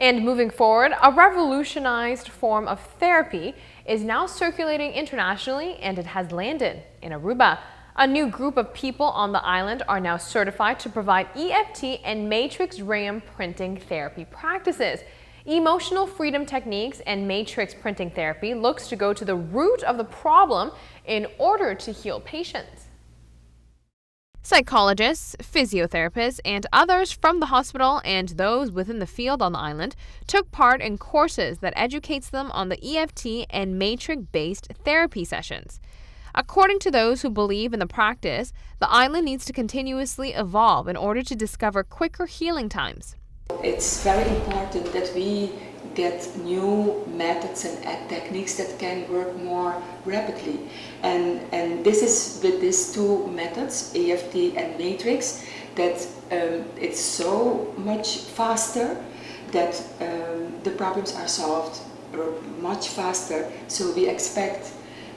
And moving forward, a revolutionized form of therapy is now circulating internationally, and it has landed in Aruba. A new group of people on the island are now certified to provide EFT and matrix RAM printing therapy practices. Emotional freedom techniques and matrix printing therapy looks to go to the root of the problem in order to heal patients. Psychologists, physiotherapists, and others from the hospital and those within the field on the island took part in courses that educates them on the EFT and matrix-based therapy sessions. According to those who believe in the practice, the island needs to continuously evolve in order to discover quicker healing times. It's very important that we get new methods and techniques that can work more rapidly. And this is with these two methods, EFT and matrix, that it's so much faster that the problems are solved much faster. So we expect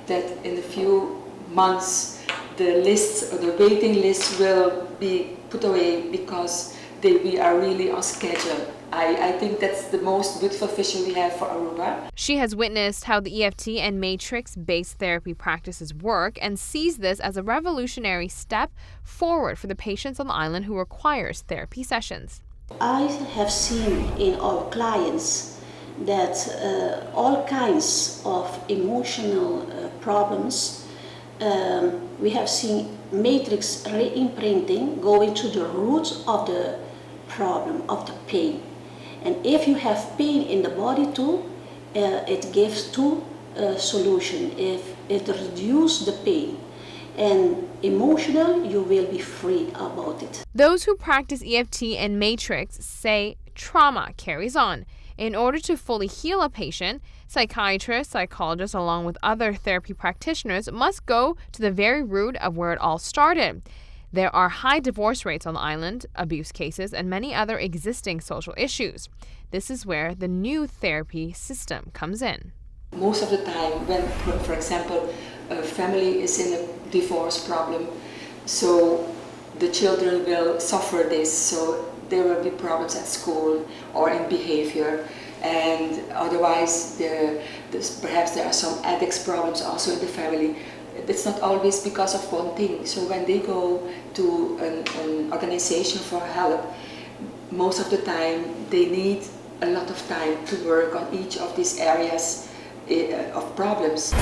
that in a few months the lists or the waiting lists will be put away because we are really on schedule. I think that's the most beautiful vision we have for Aruba. She has witnessed how the EFT and matrix-based therapy practices work and sees this as a revolutionary step forward for the patients on the island who requires therapy sessions. I have seen in our clients that all kinds of emotional problems, we have seen matrix re-imprinting going to the root of the problem, of the pain. And if you have pain in the body too, it gives two solutions. If it reduces the pain and emotional, you will be free about it. Those who practice EFT and matrix say trauma carries on. In order to fully heal a patient, psychiatrists, psychologists, along with other therapy practitioners must go to the very root of where it all started. There are high divorce rates on the island, abuse cases, and many other existing social issues. This is where the new therapy system comes in. Most of the time when, for example, a family is in a divorce problem, so the children will suffer this, so there will be problems at school or in behavior, and otherwise perhaps there are some addicts problems also in the family. It's not always because of one thing. So when they go to an organization for help, most of the time they need a lot of time to work on each of these areas of problems.